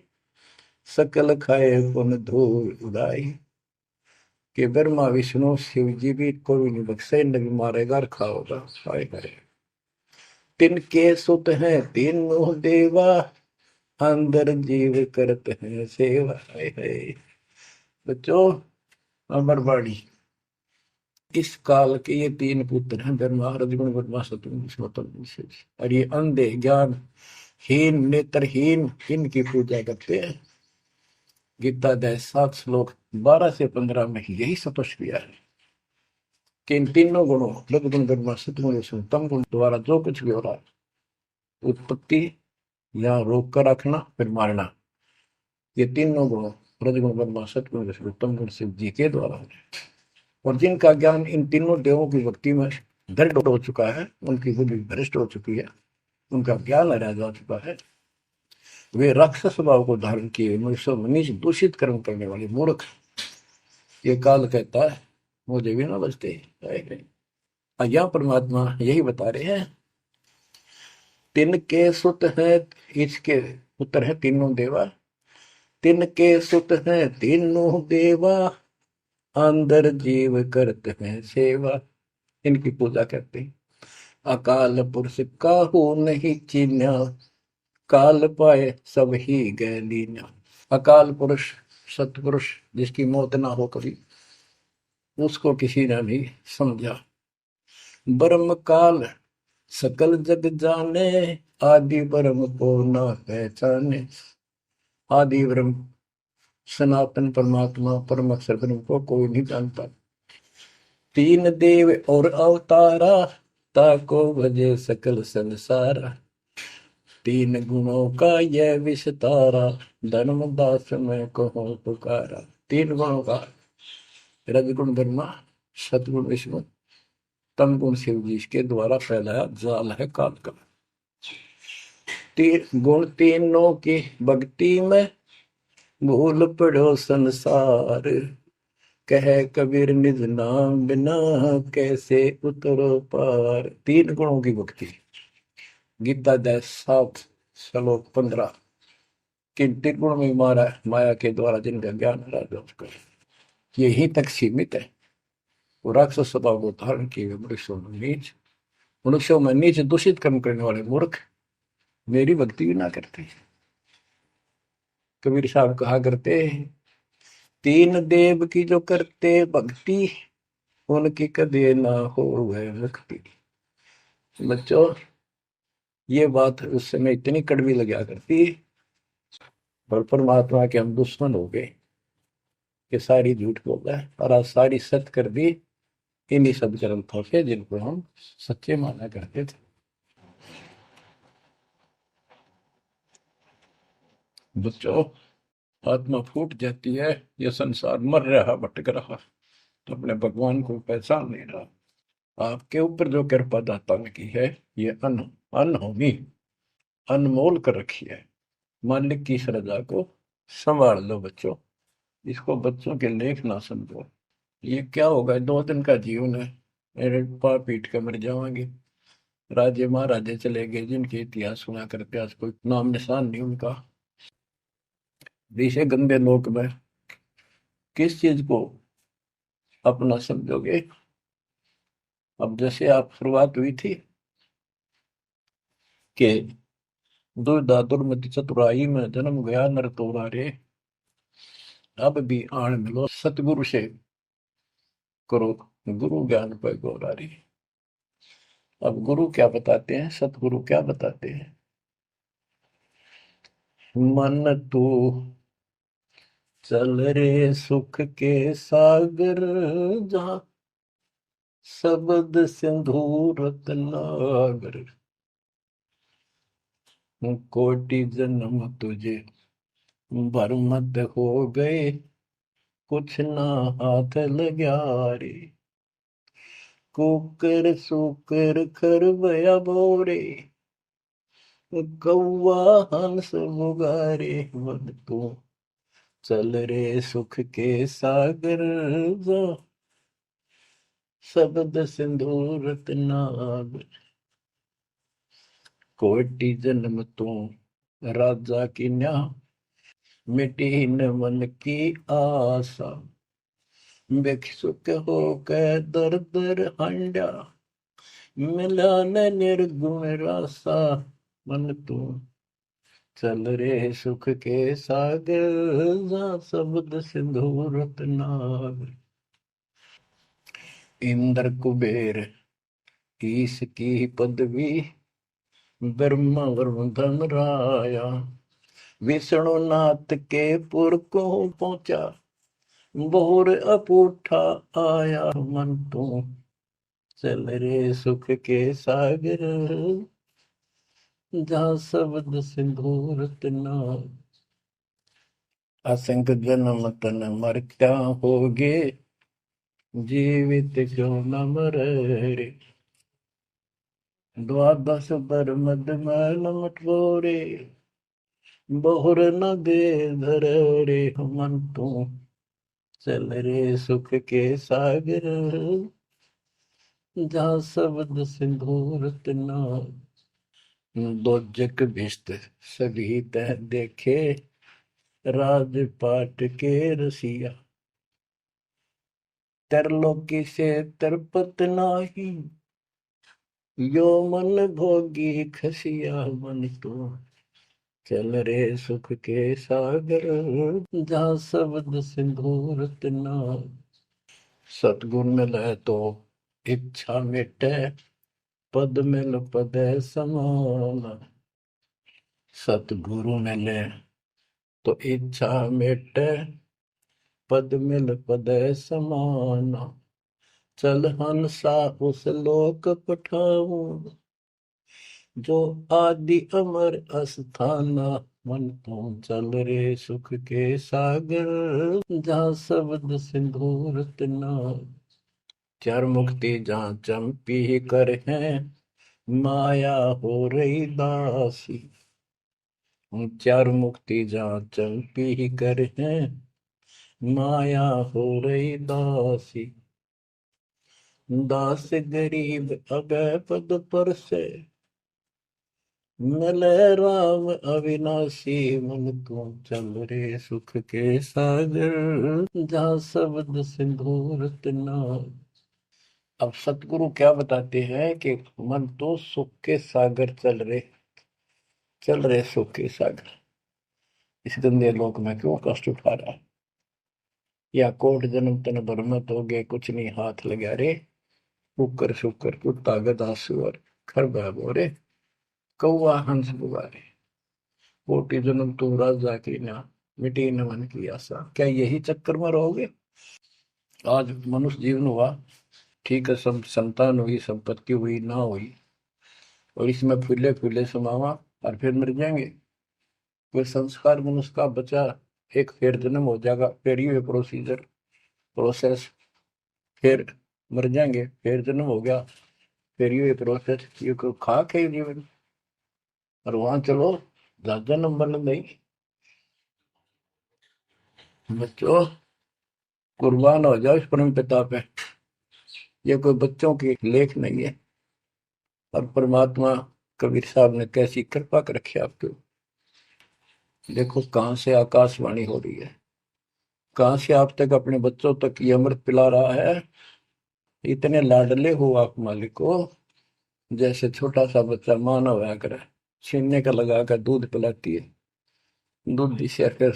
सकल खाए पुन धूल उड़ाई। कि ब्रह्मा विष्णु शिव जी भी कोई नहीं बख्शे, न भी मारेगा और खाओगा। हाय हाय। तिनके सुत हैं तीनों देवा, अंदर जीव करते हैं सेवा। हाय हाय। बच्चों अमरवाणी, इस काल के ये तीन पुत्र हैं, ब्रह्मा रजगुण ब्रह्मा सतगुण विष्णु। और ये अंधे ज्ञान हीन नेत्रहीन इनकी पूजा करते हैं। गीता अध्याय 7 श्लोक 12 से 15 में यही स्पष्ट किया है कि इन तीनों गुणों रजगुण ब्रह्मा सतगुण विष्णु तम गुण द्वारा जो कुछ भी हो रहा है, उत्पत्ति या रोक कर रखना फिर मारना, ये तीनों गुण रजगुण ब्रह्मा सतगुण विष्णु तम गुण शिव जी के द्वारा है। और जिनका ज्ञान इन तीनों देवों की भक्ति में दृढ़ हो चुका है, उनकी बुद्धि भ्रष्ट हो चुकी है, उनका ज्ञान हरा जा चुका है, वे राक्षस स्वभाव को धारण किए मनुष्य दूषित कर्म करने वाले मूर्ख, ये काल कहता है मुझे भी ना बचते। यहाँ परमात्मा यही बता रहे हैं, तिनके सुत हैं, इसके पुत्र हैं तीनों देवा, तिनके सुत हैं तीनों देवा, अंदर जीव करते हैं सेवा। इनकी पूजा करते हैं। अकाल पुरुष काहू नहीं चीन्या, काल पाए सब ही गए लीन्या। अकाल पुरुष, सतपुरुष, जिसकी मौत ना हो कभी, उसको किसी ने नहीं समझा। ब्रह्म काल सकल जग जाने, आदि ब्रह्म को न पहचाने। आदि ब्रह्म सनातन परमात्मा परम अक्षर ब्रह्म को कोई नहीं जानता। तीन देव और अवतारा, ताको भजे सकल संसारा। तीन गुणों का यह विस्तारा, धर्मदास में कहो पुकारा। तीन गुणों का, रजगुण ब्रह्मा, सतगुण विष्णु, तम गुण शिव जी के द्वारा फैलाया जाल है काल का। तीन गुण तीनों की भक्ति में, भूल पड़ो संसार। कह कबीर निज नाम बिना, कैसे उतरो पार। तीन गुणों की भक्ति, गीता अध्याय 7 श्लोक 15। किन तीन गुण में मारा माया के द्वारा जिनका ज्ञान राजा उसका यही तक सीमित है। वो राक्षस स्वभाव को धारण किए हुए मनुष्यों में नीच दूषित कर्म करने वाले मूर्ख मेरी भक्ति भी ना करते। कबीर साहब कहा करते, तीन देव की जो करते भक्ति, उनकी कदे ना हो वह मुक्ति। बच्चों, ये बात उस समय इतनी कड़वी लगा करती, और परमात्मा के हम दुश्मन हो गए कि सारी झूठ बोल रहा है, और आज सारी सत्य कर दी इन्हीं सदग्रंथों से जिनको हम सच्चे माना करते थे। बच्चों, आत्मा फूट जाती है, यह संसार मर रहा, भटक रहा, तो अपने भगवान को पहचान नहीं रहा। आपके ऊपर जो कृपा दाता ने की है, ये अनहोनी अनमोल कर रखी है। मालिक की श्रद्धा को संभाल लो बच्चों, इसको बच्चों के लेख ना समझो। ये क्या होगा, 2 दिन का जीवन है, मेरे पा पीट के मर जावांगे। राजे महाराजे चले गए, जिनके इतिहास सुना करते, आज कोई नाम निशान नहीं उनका। इसे गंदे लोक में किस चीज को अपना समझोगे। अब जैसे आप शुरुआत हुई थी कि दुर्दा दुर्मति चतुराई में जन्म गया नर तोरा रे, अब भी आण मिलो सतगुरु से करो गुरु ज्ञान पर गौरारी। अब गुरु क्या बताते हैं, सतगुरु क्या बताते हैं। मन तू चल रे सुख के सागर, जहाँ शब्द सिंधु रत्नागर। कोटि जन्म तुझे भरमत हो गए, कुछ ना हाथ लग्या रे। कुकर सुकर खरबया बोरे, कौआ हंस मुगारे। मन तू चल रे सुख के सागर, जो शब्द सिंधु रत्नागर। कोटि जन्म तू राजा की न्या, मिटी न मन की आशा। भिक्षुक हो के दर दर हंडा, मिला न निर्गुण रासा। मन तू चल रे सुख के सागर, जा शब्द सिंधु रत्नागर। इंद्र कुबेर ईश की पदवी, ब्रह्मा वरुण धन राया। विष्णु नाथ के पुर को पहुंचा, बोर अपूठा आया। मन तू चल रे सुख के सागर, जहाँ शब्द सिंधु रत्नागर। असंख जन्म तन मरता होगे, जीवित क्यों न मरे रे। द्वादश बर मद मैल मटोरे, बहुर न दे धर रे। मन तू चल रे सुख के सागर, जहाँ शब्द सिंधु रत्नागर। दो जग भिष्ट सभी तह देखे, राजपाट के रसिया। तरलोकी से तरपत नाही, यो मन भोगी खसिया मन तो चल रे सुख के सागर, जहाँ शब्द सिंदूर तना। सतगुण मिले तो इच्छा मिटे, पद मिल पद समान। सतगुरु मिले तो इच्छा मिटे, पद मिल पद समान। चल हंसा उस लोक पठाऊं, जो आदि अमर अस्थाना। मन तुम चल रे सुख के सागर, जहाँ शब्द सिंदूर तना। चार मुक्ति जहाँ चंपी कर है, माया हो रही दासी। चार मुक्ति जहाँ चंपी कर है, माया हो रही दासी। दास गरीब अगय पद पर से, मिले राम अविनाशी। मन तुम चल रे सुख के सागर, जहाँ शब्द सिंदूर तना। अब सतगुरु क्या बताते हैं कि मन तो सुख के सागर चल रहे सुख के सागर। इस गंदे लोक में क्यों कष्ट उठा रहा है, या कोट जन्म तन भरमत हो गए, कुछ नहीं हाथ लगा रे। शुक्र शुक्र कुत्ता गधा सुअर खरबा बोरे, कौआ हंस बुआरे। कोटि जन्म तुम राजा की ना, मिटी न मन की आशा। क्या यही चक्कर में रहोगे? आज मनुष्य जीवन हुआ, ठीक है, सब संतान हुई, संपत्ति हुई ना हुई, और इसमें फूले फूले समावा और फिर मर जाएंगे। कोई संस्कार मनुष्य का बचा, एक फिर जन्म हो जाएगा, फिर ये प्रोसेस, फिर मर जाएंगे, फिर जन्म हो गया, फिर ये प्रोसेस। ये कोई खाक है जीवन? और वहां चलो ज्यादा नंबर नहीं। बच्चों, कुर्बान हो जाओ इस परम पिता पे। ये कोई बच्चों की लेख नहीं है। और परमात्मा कबीर साहब ने कैसी कृपा कर रखी आपके। देखो कहां से आकाशवाणी हो रही है, कहां से आप तक अपने बच्चों तक ये अमृत पिला रहा है। इतने लाडले हो आप मालिक को, जैसे छोटा सा बच्चा मानव होया करे, छीनने का लगा कर दूध पिलाती है। दूध दिशा फिर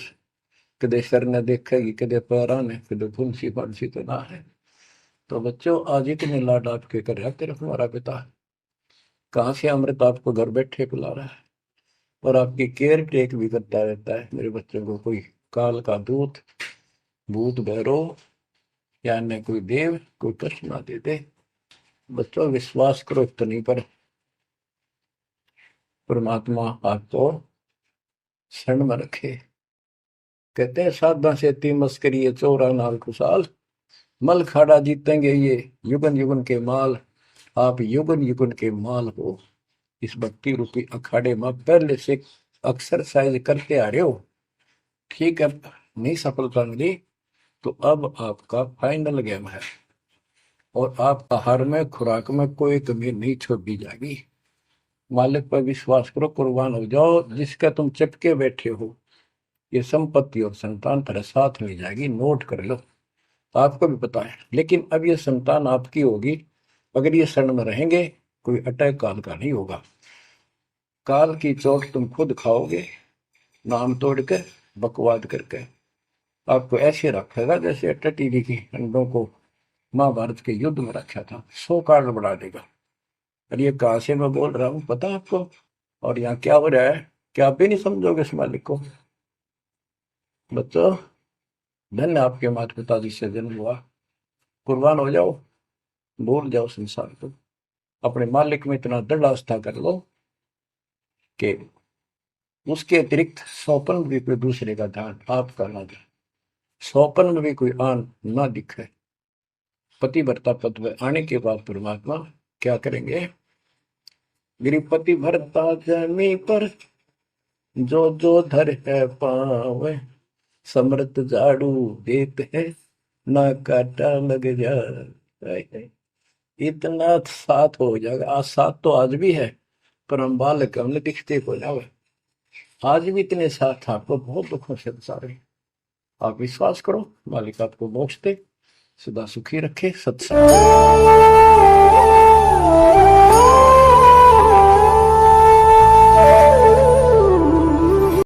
कदे सर ने देखेगी, कदे पैरा ने, कदे फुंसी फांसी तो ना है। तो बच्चों, आज इतने लाड आपके कर रहा तेरा हमारा पिता, कहाँ से अमृत आपको घर बैठे पिला रहा है, और आपकी केयर टेक भी करता रहता है मेरे बच्चों को। कोई काल का दूत, भूत भैरव या अन्य कोई देव कोई कष्ट ना दे दे। बच्चों, विश्वास करो इतनी पर, परमात्मा आपको शरण में रखे। कहते हैं साधा से ती मस्करी है चौरा नाल खुशाल, मल खाड़ा जीतेंगे ये युगन युगन के माल। आप युगन युगन के माल हो। इस भक्ति रूपी अखाड़े में पहले से एक्सरसाइज करते आ रहे हो, ठीक है, नहीं सफलता मिली तो अब आपका फाइनल गेम है, और आप आहार में खुराक में कोई कमी नहीं छोड़ी जाएगी। मालिक पर विश्वास करो, कुर्बान हो जाओ। जिसका तुम चपके बैठे हो, ये संपत्ति और संतान तेरे साथ मिल जाएगी, नोट कर लो। आपको भी पता है, लेकिन अब ये संतान आपकी होगी अगर ये शरण में रहेंगे। कोई अटैक काल का नहीं होगा, काल की चोट तुम खुद खाओगे, नाम तोड़ के, बकवाद करके। आपको ऐसे रखेगा जैसे अट्टा टीवी की अंडों को महाभारत के युद्ध में रखा था, 100 कार्ड बढ़ा देगा। और ये कहां से मैं बोल रहा हूँ पता है आपको? और यहाँ क्या हो रहा है, क्या आप भी नहीं समझोगे इस मालिक को? बच्चों, धन्य आपके माता पिता जिससे जन्म हुआ। कुर्बान हो जाओ, भूल जाओ संसार को, अपने मालिक में इतना दृढ़ आस्था कर लो कि उसके अतिरिक्त सौपन में भी कोई दूसरे का ध्यान आपका ना दे, सौपन में भी कोई आन ना दिखे। पतिव्रता पद में आने के बाद परमात्मा क्या करेंगे? गिरिपति भरता जमी पर, जो जो धर है पावे, समृत झाड़ू देत है, ना काटा लग जाए। इतना साथ हो जाएगा। आज साथ तो आज भी है, पर हम बालक हमने दिखते को जावे। आज भी इतने साथ आपको बहुत दुखों से बचा। आप विश्वास करो, मालिक आपको मोक्ष दे, सदा सुखी रखे। सत्संग।